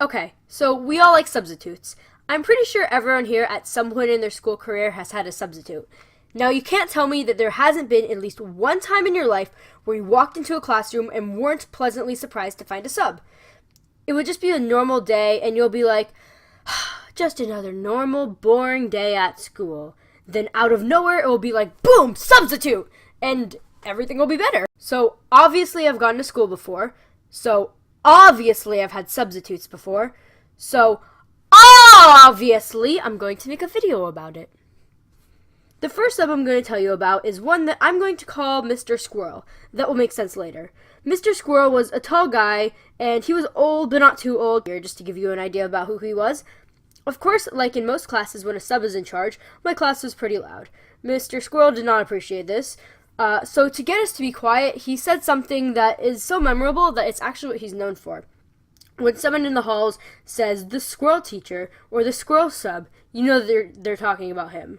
Okay, so we all like substitutes. I'm pretty sure everyone here at some point in their school career has had a substitute. Now, you can't tell me that there hasn't been at least one time in your life where you walked into a classroom and weren't pleasantly surprised to find a sub. It would just be a normal day, and you'll be like, just another normal, boring day at school. Then out of nowhere, it will be like, boom, substitute! And everything will be better. So, obviously, I've gone to school before. So, obviously, I've had substitutes before. So, obviously, I'm going to make a video about it. The first sub I'm going to tell you about is one that I'm going to call Mr. Squirrel. That will make sense later. Mr. Squirrel was a tall guy, and he was old, but not too old. Here, just to give you an idea about who he was. Of course, like in most classes when a sub is in charge, my class was pretty loud. Mr. Squirrel did not appreciate this. So to get us to be quiet, he said something that is so memorable that it's actually what he's known for. When someone in the halls says, the squirrel teacher, or the squirrel sub, you know they're talking about him.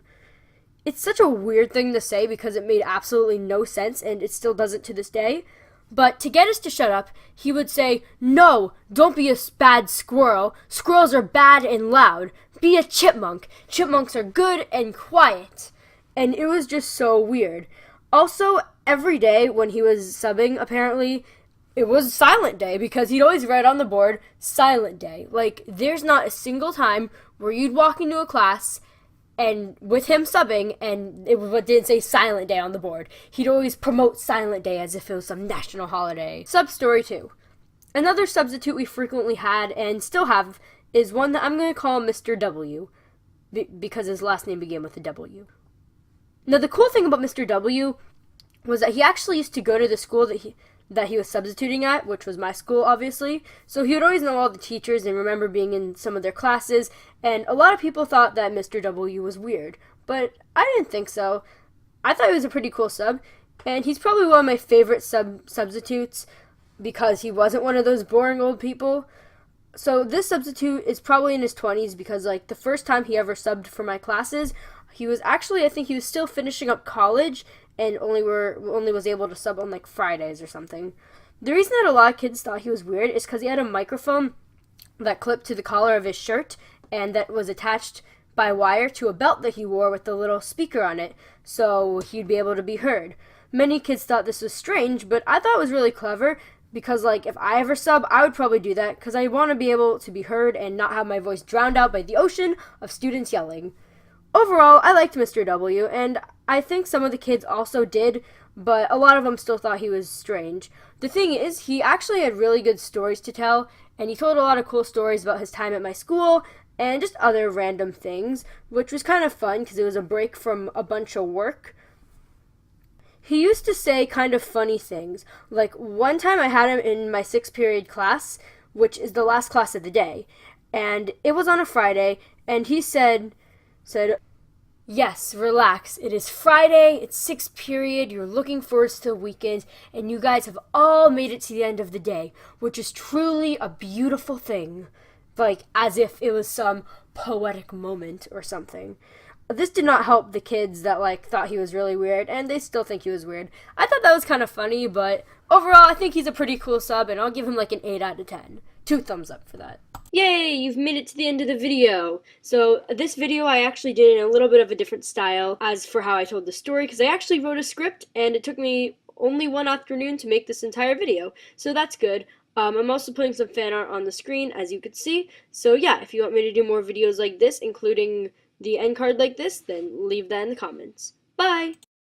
It's such a weird thing to say because it made absolutely no sense, and it still doesn't to this day. But to get us to shut up, he would say, no, don't be a bad squirrel. Squirrels are bad and loud. Be a chipmunk. Chipmunks are good and quiet. And it was just so weird. Also, every day when he was subbing, apparently, it was silent day because he'd always write on the board, silent day. Like, there's not a single time where you'd walk into a class and with him subbing, and it didn't say silent day on the board. He'd always promote silent day as if it was some national holiday. Sub story 2. Another substitute we frequently had and still have is one that I'm going to call Mr. W, because his last name began with a W. Now, the cool thing about Mr. W was that he actually used to go to the school that he was substituting at, which was my school, obviously. So he would always know all the teachers and remember being in some of their classes, and a lot of people thought that Mr. W was weird, but I didn't think so. I thought he was a pretty cool sub, and he's probably one of my favorite substitutes because he wasn't one of those boring old people. So this substitute is probably in his 20s because, like, the first time he ever subbed for my classes, he was actually, I think he was still finishing up college, and only was able to sub on like Fridays or something. The reason that a lot of kids thought he was weird is because he had a microphone that clipped to the collar of his shirt and that was attached by wire to a belt that he wore with a little speaker on it, so he'd be able to be heard. Many kids thought this was strange, but I thought it was really clever because, like, if I ever sub, I would probably do that because I want to be able to be heard and not have my voice drowned out by the ocean of students yelling. Overall, I liked Mr. W, and I think some of the kids also did, but a lot of them still thought he was strange. The thing is, he actually had really good stories to tell, and he told a lot of cool stories about his time at my school, and just other random things, which was kind of fun because it was a break from a bunch of work. He used to say kind of funny things, like one time I had him in my 6th period class, which is the last class of the day, and it was on a Friday, and he said, yes, relax. It is Friday, it's 6th period, you're looking forward to the weekend, and you guys have all made it to the end of the day, which is truly a beautiful thing. Like, as if it was some poetic moment or something. This did not help the kids that, like, thought he was really weird, and they still think he was weird. I thought that was kind of funny, but overall, I think he's a pretty cool sub, and I'll give him, like, an 8 out of 10. 2 thumbs up for that. Yay, you've made it to the end of the video. So this video I actually did in a little bit of a different style as for how I told the story, because I actually wrote a script and it took me only one afternoon to make this entire video. So that's good. I'm also putting some fan art on the screen, as you can see. So yeah, if you want me to do more videos like this, including the end card like this, then leave that in the comments. Bye!